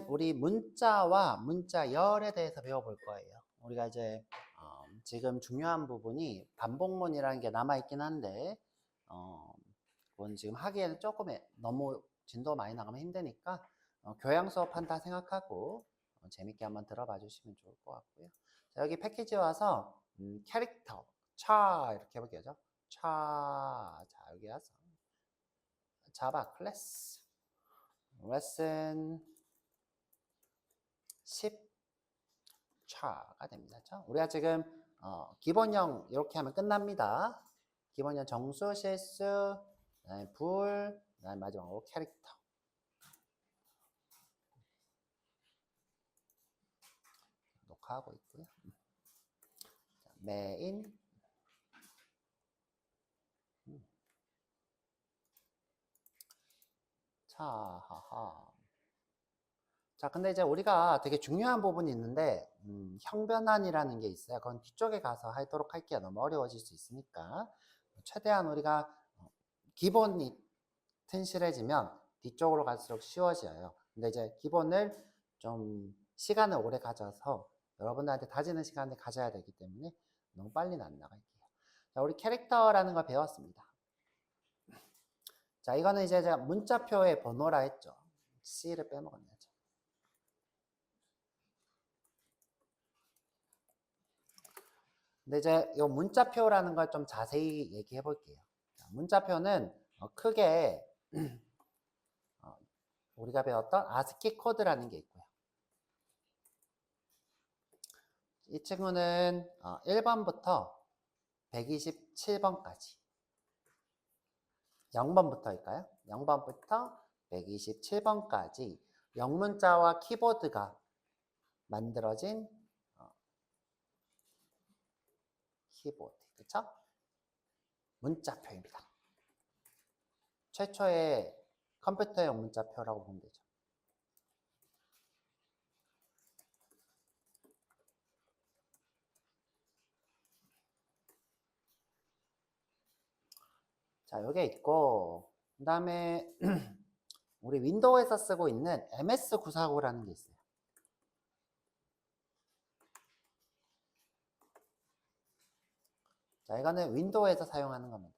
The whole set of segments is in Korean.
우리 문자와 문자열에 대해서 배워볼 거예요. 우리가 이제 지금 중요한 부분이 반복문이라는 게 남아있긴 한데 그건 지금 하기에는 조금 너무 진도 많이 나가면 힘드니까 교양 수업 한다 생각하고 재밌게 한번 들어봐 주시면 좋을 것 같고요. 자, 여기 패키지 와서 캐릭터, 차 이렇게 해볼게요. 차, 자 여기 와서 자바 클래스 레슨 10차가 됩니다. 그렇죠? 우리가 지금 기본형 이렇게 하면 끝납니다. 기본형 정수, 실수, 그다음에 불, 그다음에 마지막으로 캐릭터. 녹화하고 있고요. 자, 메인. 자, 하하. 자, 근데 이제 우리가 되게 중요한 부분이 있는데, 형변환이라는 게 있어요. 그건 뒤쪽에 가서 하도록 할게요. 너무 어려워질 수 있으니까. 최대한 우리가 기본이 튼실해지면 뒤쪽으로 갈수록 쉬워져요. 근데 이제 기본을 좀 시간을 오래 가져서 여러분들한테 다지는 시간을 가져야 되기 때문에 너무 빨리는 안 나갈게요. 자, 우리 캐릭터라는 걸 배웠습니다. 자, 이거는 이제 제가 문자표의 번호라 했죠. C를 빼먹었네요. 근데 이제 이 문자표라는 걸 좀 자세히 얘기해 볼게요. 문자표는 크게 우리가 배웠던 아스키 코드라는 게 있고요. 이 친구는 1번부터 127번까지 0번부터일까요? 0번부터 127번까지 영문자와 키보드가 만들어진 키보드, 그렇죠? 문자표입니다. 최초의 컴퓨터용 문자표라고 보면 되죠. 자, 여기에 있고, 그 다음에 우리 윈도우에서 쓰고 있는 MS949라는 게 있어요. 자, 이거는 윈도우에서 사용하는 겁니다.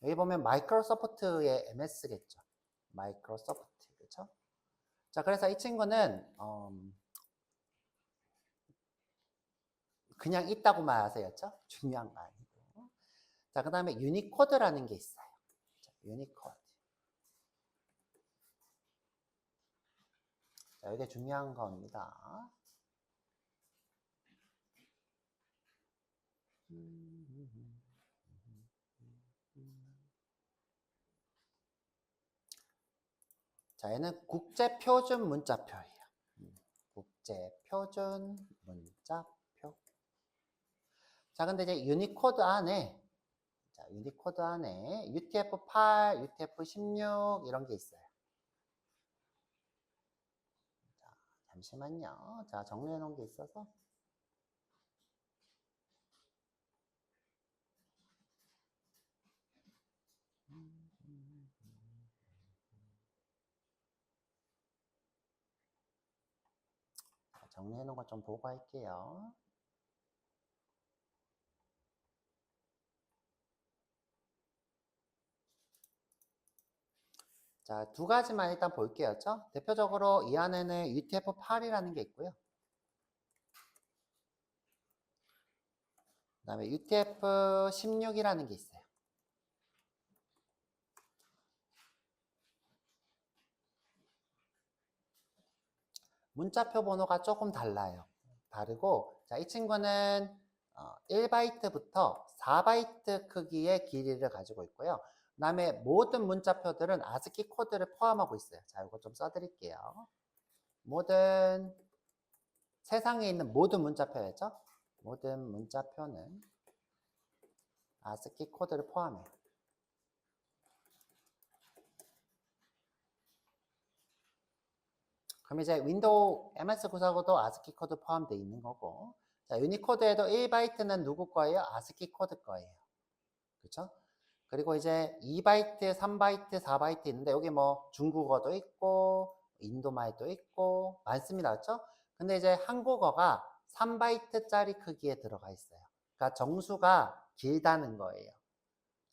여기 보면 마이크로소프트의 MS겠죠. 마이크로소프트, 그렇죠? 자, 그래서 이 친구는 그냥 있다고만 아세요, 그렇죠? 중요한 거 아니고. 자, 그 다음에 유니코드라는 게 있어요. 자, 유니코드. 자, 이게 중요한 겁니다. 자, 얘는 국제표준 문자표예요. 국제표준 문자표. 자, 근데 이제 유니코드 안에, 자, 유니코드 안에 UTF-8, UTF-16 이런 게 있어요. 자, 잠시만요. 자, 정리해 놓은 게 있어서. 정리해 놓은 거 좀 보고 할게요. 자, 두 가지만 일단 볼게요. 대표적으로 이 안에는 UTF-8이라는 게 있고요. 그 다음에 UTF-16이라는 게 있어요. 문자표 번호가 조금 달라요. 다르고, 자, 이 친구는 1바이트부터 4바이트 크기의 길이를 가지고 있고요. 그 다음에 모든 문자표들은 아스키 코드를 포함하고 있어요. 자, 이거 좀 써드릴게요. 모든 세상에 있는 모든 문자표였죠? 모든 문자표는 아스키 코드를 포함해요. 그럼 이제 윈도우 MS949도 아스키 코드 포함되어 있는 거고, 자, 유니코드에도 1바이트는 누구 거예요? 아스키 코드 거예요. 그렇죠? 그리고 이제 2바이트, 3바이트, 4바이트 있는데 여기 뭐 중국어도 있고 인도말도 있고 많습니다. 그렇죠? 근데 이제 한국어가 3바이트짜리 크기에 들어가 있어요. 그러니까 정수가 길다는 거예요.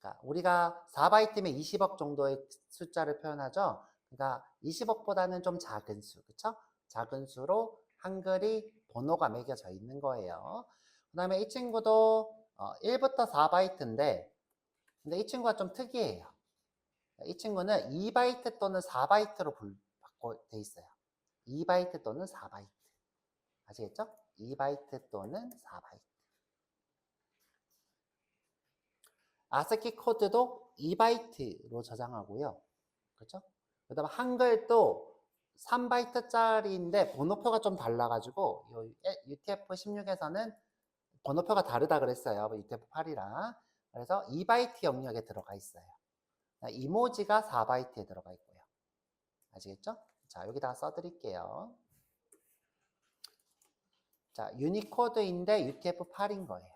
그러니까 우리가 4바이트면 20억 정도의 숫자를 표현하죠. 그러니까 20억보다는 좀 작은 수, 그렇죠? 작은 수로 한글이 번호가 매겨져 있는 거예요. 그 다음에 이 친구도 1부터 4바이트인데 근데 이 친구가 좀 특이해요. 이 친구는 2바이트 또는 4바이트로 받고 돼 있어요. 2바이트 또는 4바이트. 아시겠죠? 2바이트 또는 4바이트. 아스키 코드도 2바이트로 저장하고요. 그렇죠? 그다음에 한글도 3바이트짜리인데 번호표가 좀 달라가지고 UTF-16에서는 번호표가 다르다 그랬어요. UTF-8이랑. 그래서 2바이트 영역에 들어가 있어요. 이모지가 4바이트에 들어가 있고요. 아시겠죠? 자, 여기다가 써드릴게요. 자, 유니코드인데 UTF-8인 거예요.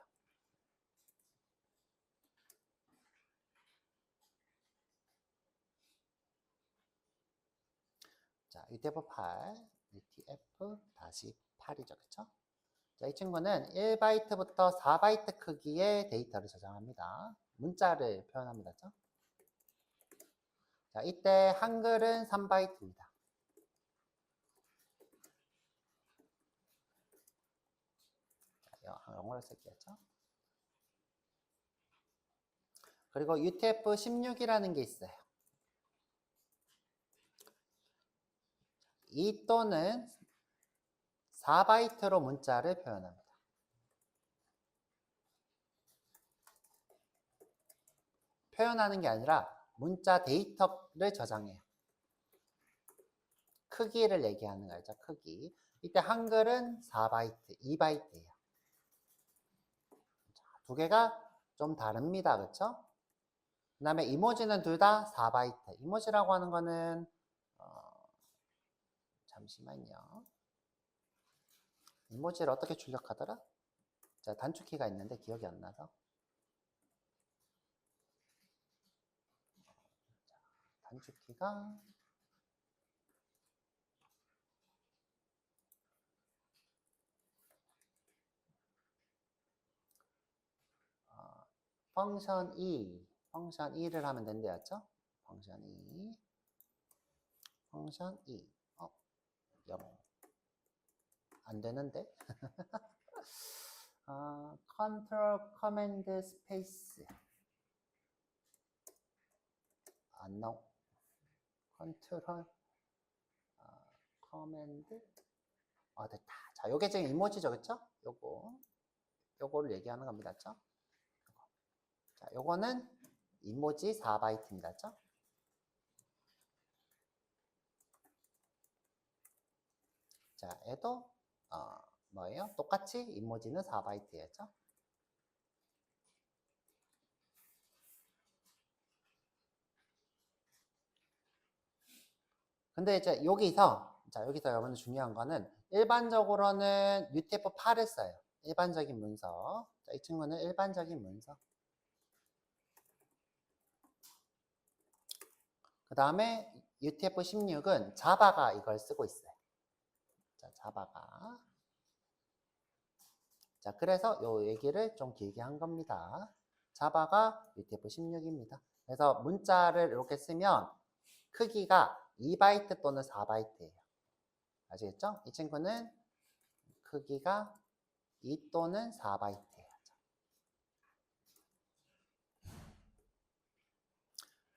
자, UTF-8, UTF-8이죠. 그쵸? 자, 이 친구는 1바이트부터 4바이트 크기의 데이터를 저장합니다. 문자를 표현합니다. 그쵸? 자, 이때 한글은 3바이트입니다. 영어로 쓸게요. 그리고 UTF-16이라는 게 있어요. 이 또는 4바이트로 문자를 표현합니다. 표현하는 게 아니라 문자 데이터를 저장해요. 크기를 얘기하는 거죠. 크기. 이때 한글은 4바이트, 2바이트예요. 두 개가 좀 다릅니다. 그렇죠? 그 다음에 이모지는 둘 다 4바이트. 이모지라고 하는 거는 잠시만요. 이모지를 어떻게 출력하더라? 자, 단축키가 있는데 기억이 안 나서. 자, 단축키가 펑션 펑션 2를 하면 된대였죠? 펑션 2, 펑션 2. 0. 안 되는데? 컨트롤 커맨드 스페이스 안 나오. 컨트롤 커맨드 됐다. 자, 요게 지금 이모지죠, 그쵸? 요거를 얘기하는 겁니다, 그쵸? 자, 요거는 이모지 4바이트입니다, 그쵸? 자, 얘도 뭐예요? 똑같이 이모지는 4바이트였죠? 근데 이제 여기서 여러분들 중요한 거는 일반적으로는 UTF-8을 써요. 일반적인 문서. 자, 이 친구는 일반적인 문서. 그 다음에 UTF-16은 자바가 이걸 쓰고 있어요. 자, 자바가. 자, 그래서 요 얘기를 좀 길게 한 겁니다. 자바가 UTF-16입니다. 그래서 문자를 이렇게 쓰면 크기가 2바이트 또는 4바이트예요. 아시겠죠? 이 친구는 크기가 2 또는 4바이트예요.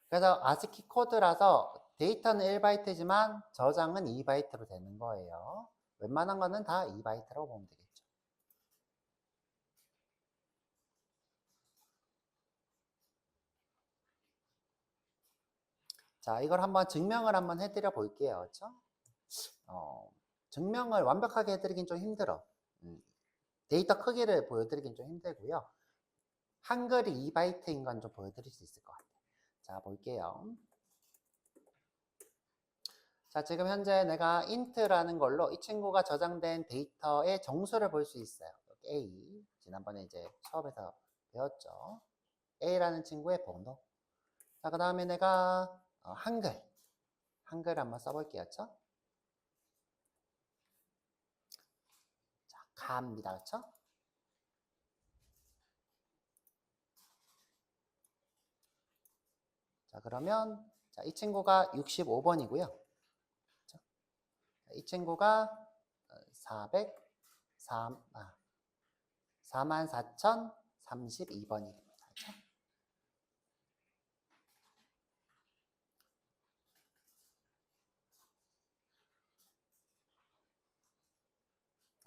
그래서 아스키 코드라서 데이터는 1바이트지만 저장은 2바이트로 되는 거예요. 웬만한 거는 다 2바이트라고 보면 되겠죠. 자, 이걸 한번 증명을 한번 해드려 볼게요. 그렇죠? 증명을 완벽하게 해드리긴 좀 힘들어. 데이터 크기를 보여드리긴 좀 힘들고요. 한글이 2바이트인 건 좀 보여드릴 수 있을 것 같아요. 자, 볼게요. 자, 지금 현재 내가 int라는 걸로 이 친구가 저장된 데이터의 정수를 볼 수 있어요. A. 지난번에 이제 수업에서 배웠죠. A라는 친구의 번호. 자, 그 다음에 내가 한글 한번 써볼게요. 그쵸? 자, 가입니다. 그쵸? 자, 그러면 자, 이 친구가 65번이고요. 이 친구가 44,032번이 됩니다. 그렇죠?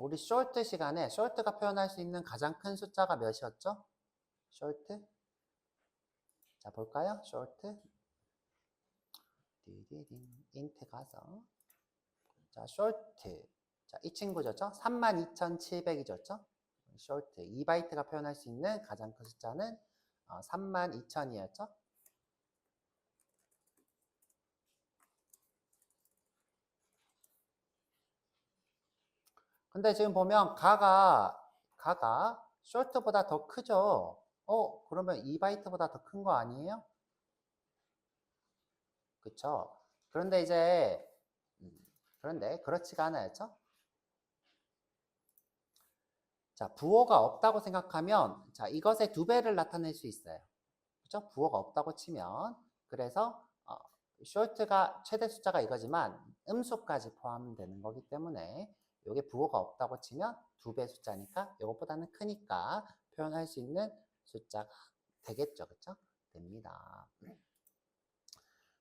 우리 쇼트 시간에 쇼트가 표현할 수 있는 가장 큰 숫자가 몇이었죠? 쇼트? 자, 볼까요? 쇼트. 인트 가서. 자, 쇼트. 자, 이 친구죠. 32,700이죠. 쇼트. 2바이트가 표현할 수 있는 가장 큰 숫자는 32,000이었죠. 근데 지금 보면 가가 쇼트보다 더 크죠? 그러면 2바이트보다 더 큰 거 아니에요? 그쵸? 그런데 이제 그런데 그렇지가 않아요. 자, 부호가 없다고 생각하면 자, 이것의 2배를 나타낼 수 있어요. 그죠? 부호가 없다고 치면 그래서 쇼트가 최대 숫자가 이거지만 음수까지 포함되는 거기 때문에 이게 부호가 없다고 치면 2배 숫자니까 이것보다는 크니까 표현할 수 있는 숫자가 되겠죠. 그쵸? 됩니다.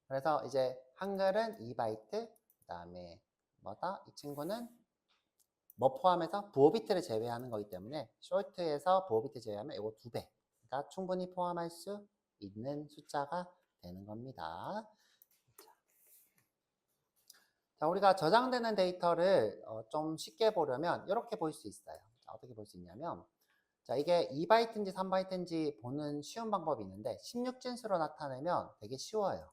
그래서 이제 한글은 2바이트, 그 다음에 뭐다? 이 친구는 뭐 포함해서 부호 비트를 제외하는 거기 때문에 쇼트에서 부호 비트 제외하면 이거 2배가 충분히 포함할 수 있는 숫자가 되는 겁니다. 자, 우리가 저장되는 데이터를 좀 쉽게 보려면 이렇게 볼 수 있어요. 자, 어떻게 볼 수 있냐면 자, 이게 2바이트인지 3바이트인지 보는 쉬운 방법이 있는데 16진수로 나타내면 되게 쉬워요.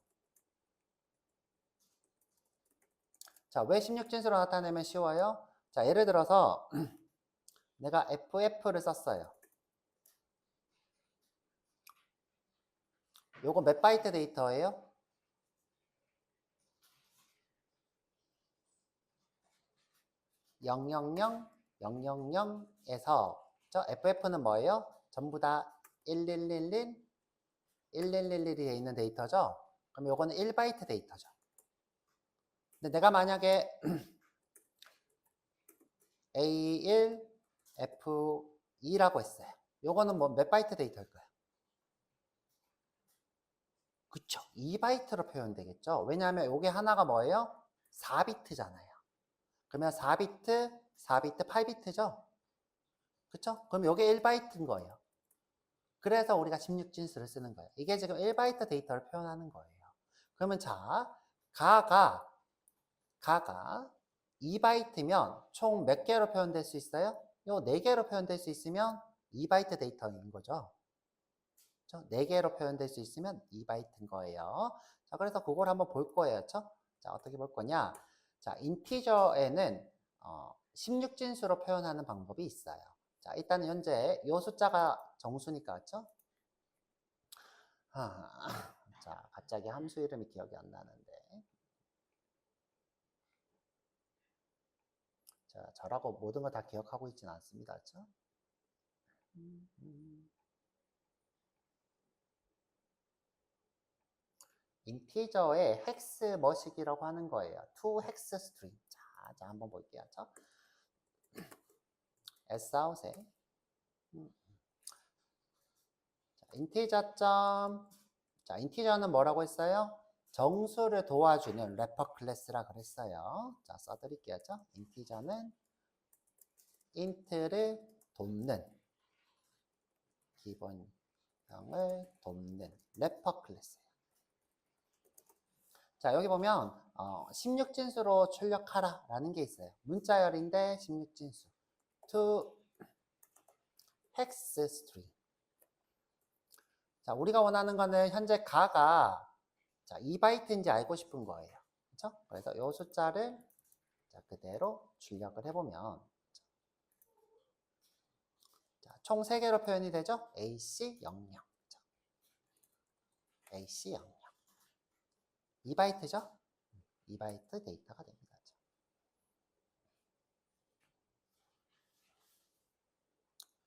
자, 왜 16진수로 나타내면 쉬워요? 자, 예를 들어서 내가 FF를 썼어요. 요거 몇 바이트 데이터예요? 000에서 저 FF는 뭐예요? 전부 다 1111, 1111이 되어 있는 데이터죠? 그럼 요거는 1바이트 데이터죠. 근데 내가 만약에 A1, F2라고 했어요. 요거는 뭐 몇 바이트 데이터일까요? 그쵸. 2바이트로 표현되겠죠. 왜냐하면 요게 하나가 뭐예요? 4비트잖아요. 그러면 4비트, 4비트, 8비트죠? 그쵸? 그럼 요게 1바이트인 거예요. 그래서 우리가 16진수를 쓰는 거예요. 이게 지금 1바이트 데이터를 표현하는 거예요. 그러면 자, 가가 2바이트면 총 몇 개로 표현될 수 있어요? 요 4개로 표현될 수 있으면 2바이트 데이터인 거죠. 그렇죠? 4개로 표현될 수 있으면 2바이트인 거예요. 자, 그래서 그걸 한번 볼 거예요. 그렇죠? 자, 어떻게 볼 거냐? 자, 인티저에는 16진수로 표현하는 방법이 있어요. 자, 일단 현재 이 숫자가 정수니까, 그렇죠? 자, 갑자기 함수 이름이 기억이 안 나는데. 자, 저라고 모든 걸 다 기억하고 있지는 않습니다. 그렇죠? 인티저의 헥스 머식이라고 하는 거예요. to hex string. 자, 한번 볼게요. 자, Sout에 인티저 자, 인티저는 뭐라고 했어요? 정수를 도와주는 래퍼 클래스라 그랬어요. 자, 써드릴게요. 자, 인티저는 int를 돕는 기본형을 돕는 래퍼 클래스예요. 자, 여기 보면 16진수로 출력하라 라는 게 있어요. 문자열인데 16진수 to hex string. 자, 우리가 원하는 거는 현재 가가 자, 2바이트인지 알고 싶은 거예요. 그렇죠? 그래서 이 숫자를 자, 그대로 출력을 해보면 자, 총 3개로 표현이 되죠? AC00. AC00. 2바이트죠? 2바이트 데이터가 됩니다.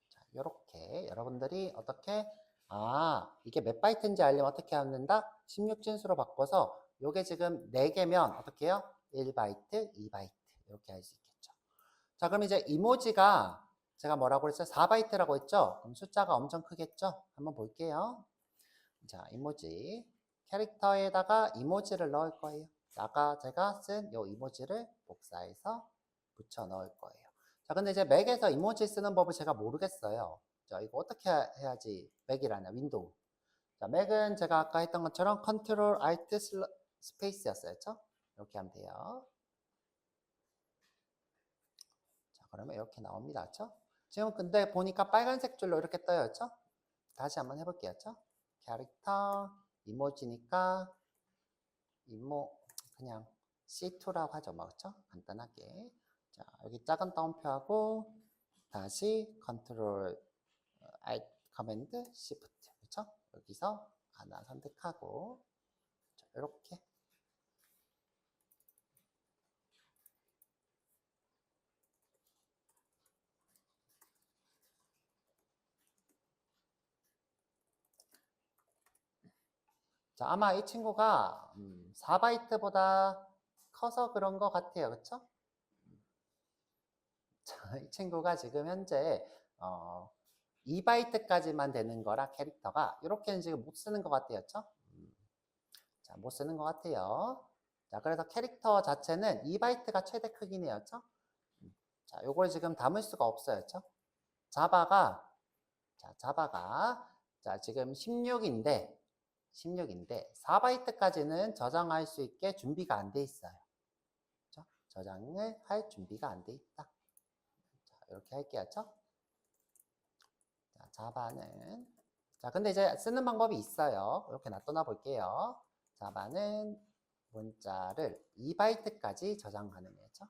자, 이렇게 여러분들이 어떻게 이게 몇 바이트인지 알려면 어떻게 하는다? 16진수로 바꿔서 요게 지금 4개면 어떻게 해요? 1바이트, 2바이트 이렇게 할 수 있겠죠. 자, 그럼 이제 이모지가 제가 뭐라고 그랬어요? 4바이트라고 했죠? 그럼 숫자가 엄청 크겠죠? 한번 볼게요. 자, 이모지. 캐릭터에다가 이모지를 넣을 거예요. 아까 제가 쓴 요 이모지를 복사해서 붙여 넣을 거예요. 자, 근데 이제 맥에서 이모지 쓰는 법을 제가 모르겠어요. 자, 이거 어떻게 해야지 맥이라냐, 윈도우. 자, 맥은 제가 아까 했던 것처럼 컨트롤 알트 스페이스였어요. 이렇게 하면 돼요. 자, 그러면 이렇게 나옵니다. 그렇죠? 지금 근데 보니까 빨간색 줄로 이렇게 떠요. 그렇죠? 다시 한번 해볼게요. 그렇죠? 캐릭터 이모지니까 그냥 C2라고 하죠. 뭐, 그렇죠? 간단하게. 자, 여기 작은 따옴표하고 다시 컨트롤 Alt 커맨드 Shift. 그렇죠? 여기서 하나 선택하고 자, 이렇게 자, 아마 이 친구가 4바이트보다 커서 그런 것 같아요. 그쵸? 자, 이 친구가 지금 현재 2바이트까지만 되는 거라 캐릭터가 이렇게는 지금 못 쓰는 것 같아요. 그쵸? 자, 못 쓰는 것 같아요. 자, 그래서 캐릭터 자체는 2바이트가 최대 크기네요. 그쵸? 자, 요걸 지금 담을 수가 없어요. 그쵸? 자바가 자, 지금 16인데 4바이트까지는 저장할 수 있게 준비가 안 돼 있어요. 그렇죠? 저장을 할 준비가 안 돼 있다. 자, 이렇게 할게요. 그렇죠? 자, 자바는 자, 근데 이제 쓰는 방법이 있어요. 이렇게 놔둬놔 볼게요. 자바는 문자를 2바이트까지 저장 가능해요. 그렇죠?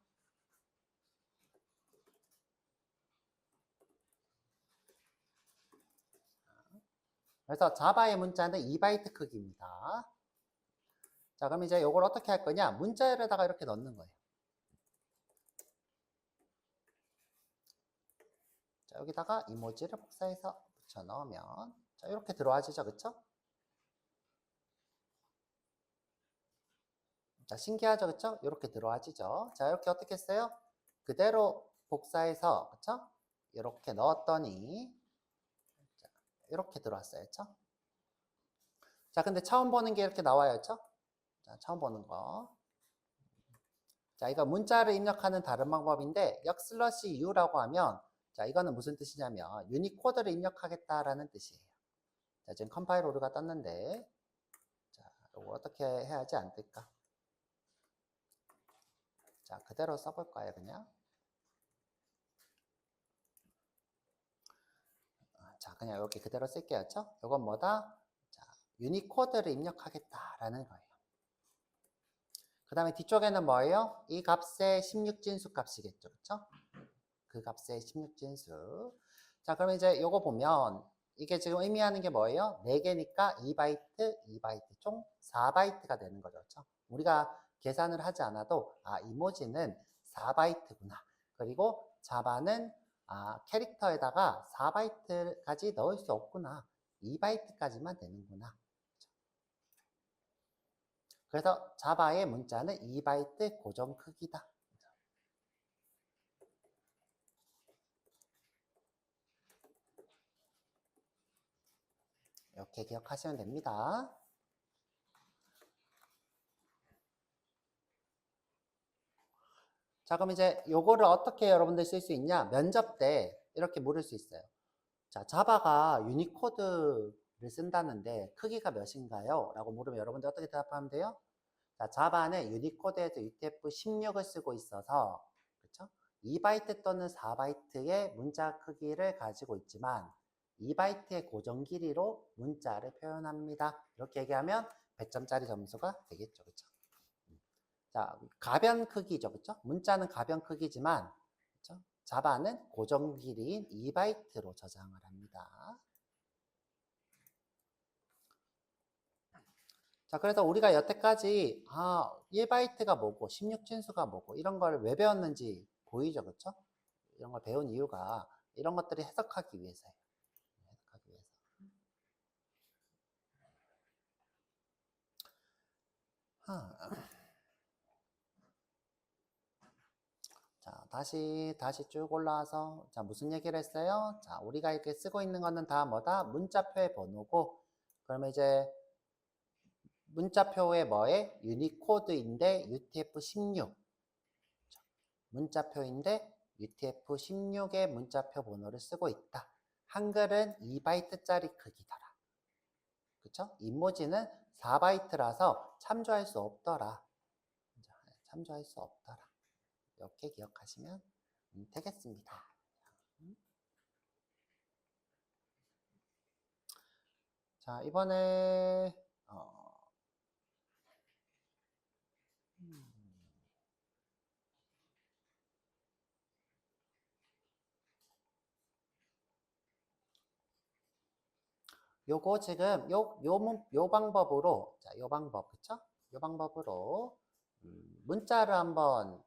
그래서 자바의 문자는 2바이트 크기입니다. 자, 그럼 이제 이걸 어떻게 할 거냐? 문자열에다가 이렇게 넣는 거예요. 자, 여기다가 이모지를 복사해서 붙여 넣으면 자, 이렇게 들어와지죠. 그쵸? 자, 신기하죠. 그쵸? 이렇게 들어와지죠. 자, 이렇게 어떻게 했어요? 그대로 복사해서 그쵸? 이렇게 넣었더니 자, 이렇게 들어왔어요. 그쵸? 자, 근데 처음 보는 게 이렇게 나와요. 그쵸? 자, 처음 보는 거. 자, 이거 문자를 입력하는 다른 방법인데 역/u라고 하면 자, 이거는 무슨 뜻이냐면 유니코드를 입력하겠다라는 뜻이에요. 자, 지금 컴파일 오류가 떴는데 자, 이거 어떻게 해야지 안 뜰까? 자, 그대로 써볼 거예요, 그냥. 자, 그냥 이렇게 그대로 쓸게요. 그쵸? 이건 뭐다? 자, 유니코드를 입력하겠다라는 거예요. 그 다음에 뒤쪽에는 뭐예요? 이 값의 16진수 값이겠죠. 그쵸? 그 값의 16진수. 자, 그럼 이제 이거 보면 이게 지금 의미하는 게 뭐예요? 4개니까 2바이트, 2바이트, 총 4바이트가 되는 거죠. 그쵸? 우리가 계산을 하지 않아도 이모지는 4바이트구나. 그리고 자바는 캐릭터에다가 4바이트까지 넣을 수 없구나. 2바이트까지만 되는구나. 그래서 자바의 문자는 2바이트 고정 크기다. 이렇게 기억하시면 됩니다. 자, 그럼 이제 요거를 어떻게 여러분들 쓸 수 있냐? 면접 때 이렇게 물을 수 있어요. 자, 자바가 유니코드를 쓴다는데 크기가 몇인가요? 라고 물으면 여러분들 어떻게 대답하면 돼요? 자, 자바는 유니코드에서 UTF-16을 쓰고 있어서 그렇죠? 2바이트 또는 4바이트의 문자 크기를 가지고 있지만 2바이트의 고정 길이로 문자를 표현합니다. 이렇게 얘기하면 100점짜리 점수가 되겠죠. 그렇죠? 자, 가변 크기죠. 그렇죠? 문자는 가변 크기지만 그렇죠? 자바는 고정 길이인 2바이트로 저장을 합니다. 자, 그래서 우리가 여태까지 1바이트가 뭐고 16진수가 뭐고 이런 걸 왜 배웠는지 보이죠, 그렇죠? 이런 걸 배운 이유가 이런 것들이 해석하기 위해서예요. 해석하기 위해서. 자, 다시 쭉 올라와서, 자, 무슨 얘기를 했어요? 자, 우리가 이렇게 쓰고 있는 거는 다 뭐다? 문자표의 번호고, 그러면 이제 문자표의 뭐에? 유니코드인데 UTF-16. 문자표인데 UTF-16의 문자표 번호를 쓰고 있다. 한글은 2바이트짜리 크기더라. 그쵸? 인모지는 4바이트라서 참조할 수 없더라. 참조할 수 없더라. 이렇게 기억하시면 되겠습니다. 자, 이번에 요거 지금 요 방법으로, 자, 요 방법, 그쵸? 요 방법으로 문자를 한번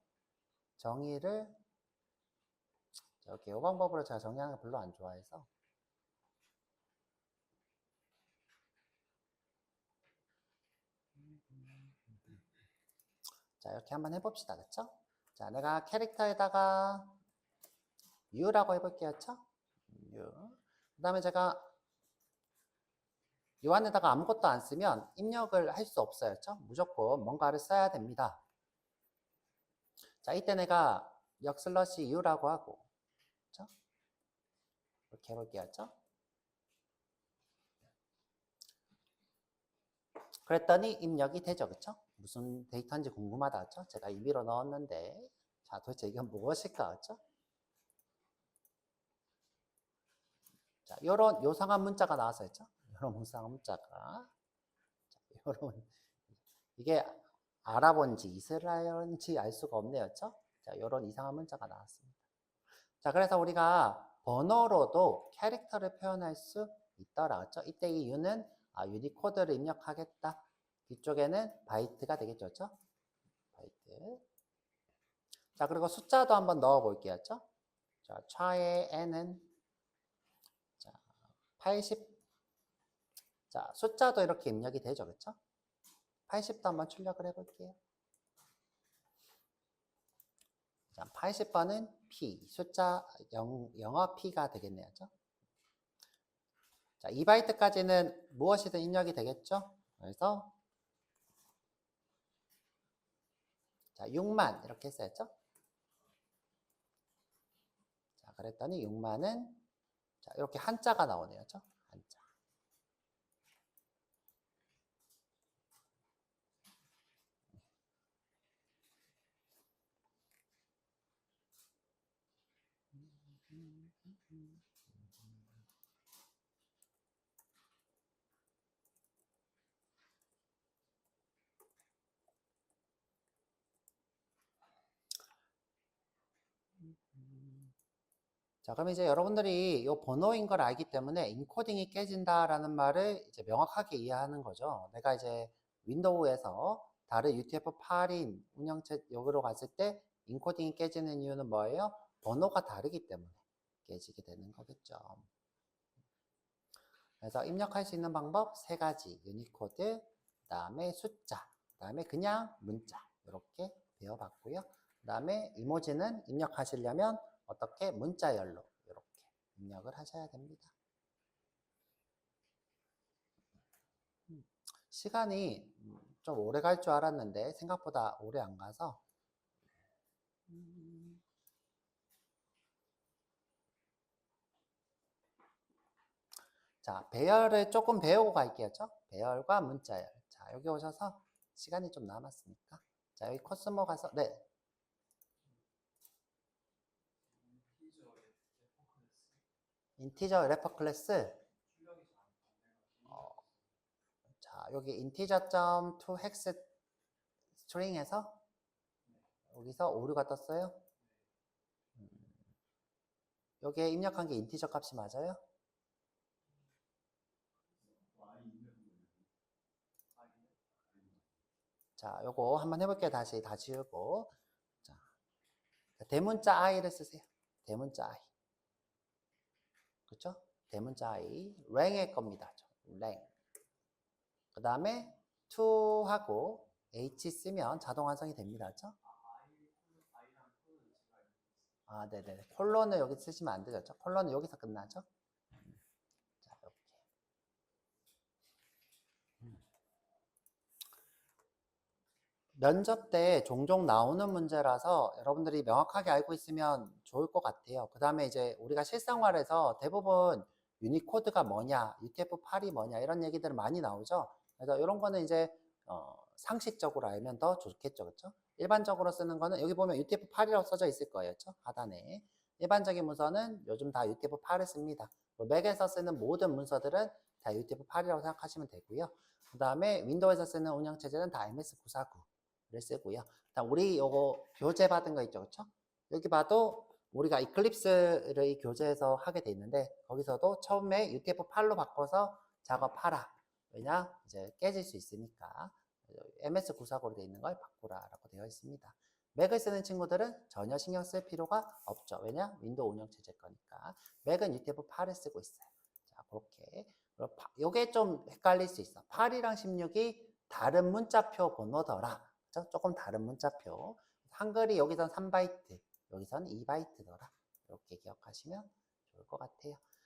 정의를, 이렇게 요 방법으로 제가 정의하는 거 별로 안 좋아해서, 자, 이렇게 한번 해봅시다, 그쵸? 자, 내가 캐릭터에다가 U라고 해볼게요, 그쵸? U. 그 다음에 제가 요 안에다가 아무것도 안 쓰면 입력을 할 수 없어요, 그쵸? 무조건 뭔가를 써야 됩니다. 자, 이때 내가 역슬러시 U라고 하고, 그쵸? 이렇게 해볼게요, 그쵸? 그랬더니 입력이 되죠, 그쵸? 무슨 데이터인지 궁금하다, 그쵸? 제가 임의로 넣었는데, 자, 도대체 이건 무엇일까, 그쵸? 자, 요런 요상한 문자가 나왔어요, 그쵸? 요런 무상한 문자가. 자, 요런, 이게 아랍어인지 이스라엘어인지 알 수가 없네요, 그쵸? 자, 요런 이상한 문자가 나왔습니다. 자, 그래서 우리가 번호로도 캐릭터를 표현할 수 있더라, 그쵸? 이때 이 U는 유니코드를 입력하겠다. 뒤쪽에는 바이트가 되겠죠, 그쵸? 바이트. 자, 그리고 숫자도 한번 넣어 볼게요. 자, 차의 n은 자, 80. 자, 숫자도 이렇게 입력이 되죠. 그쵸? 80도 한번 출력을 해 볼게요. 자, 80번은 P, 숫자 영어 P가 되겠네요. 그쵸? 자, 2바이트까지는 무엇이든 입력이 되겠죠? 그래서 자, 6만 이렇게 했어야죠. 자, 그랬더니 6만은 자, 이렇게 한자가 나오네요. 그쵸? 한자. 자, 그럼 이제 여러분들이 이 번호인 걸 알기 때문에 인코딩이 깨진다라는 말을 이제 명확하게 이해하는 거죠. 내가 이제 윈도우에서 다른 UTF-8인 운영체 여기로 갔을 때 인코딩이 깨지는 이유는 뭐예요? 번호가 다르기 때문에 깨지게 되는 거겠죠. 그래서 입력할 수 있는 방법 세 가지. 유니코드, 그 다음에 숫자, 그 다음에 그냥 문자. 이렇게 배워봤고요. 그 다음에 이모지는 입력하시려면 어떻게 문자열로 이렇게 입력을 하셔야 됩니다. 시간이 좀 오래 갈 줄 알았는데 생각보다 오래 안 가서 자, 배열을 조금 배우고 갈게요. 배열과 문자열. 자, 여기 오셔서 시간이 좀 남았으니까. 자, 여기 코스모 가서, 네. 인티저 레퍼 클래스. 자, 여기 integer.to hex string에서 여기서 오류가 떴어요. 여기에 입력한 게 인티저 값이 맞아요? 자, 요거 한번 해볼게요. 다시 다 지우고. 자, 대문자 I를 쓰세요. 대문자 I. 그쵸? 대문자 I. 랭의 겁니다. 랭. 그 다음에 to하고 H 쓰면 자동 완성이 됩니다. 그쵸? 아, 네네. 콜론을 여기 쓰시면 안 되죠. 콜론은 여기서 끝나죠? 자, 이렇게. 면접 때 종종 나오는 문제라서 여러분들이 명확하게 알고 있으면 좋을 것 같아요. 그 다음에 이제 우리가 실생활에서 대부분 유니코드가 뭐냐, UTF-8이 뭐냐 이런 얘기들 많이 나오죠. 그래서 이런 거는 이제 상식적으로 알면 더 좋겠죠. 그렇죠? 일반적으로 쓰는 거는 여기 보면 UTF-8이라고 써져 있을 거예요. 그렇죠? 하단에. 일반적인 문서는 요즘 다 UTF-8을 씁니다. 맥에서 쓰는 모든 문서들은 다 UTF-8이라고 생각하시면 되고요. 그 다음에 윈도우에서 쓰는 운영체제는 다 MS949. 를 쓰고요. 우리 요거 교재 받은 거 있죠, 그렇죠? 여기 봐도 우리가 이클립스를 교재에서 하게 돼 있는데 거기서도 처음에 UTF-8로 바꿔서 작업하라. 왜냐? 이제 깨질 수 있으니까 MS949로 되어 있는 걸 바꾸라라고 되어 있습니다. 맥을 쓰는 친구들은 전혀 신경 쓸 필요가 없죠. 왜냐? 윈도우 운영 체제 거니까. 맥은 UTF-8을 쓰고 있어요. 자, 그렇게. 요게 좀 헷갈릴 수 있어. 8이랑 16이 다른 문자표 번호더라. 조금 다른 문자표. 한글이 여기선 3바이트, 여기선 2바이트더라. 이렇게 기억하시면 좋을 것 같아요.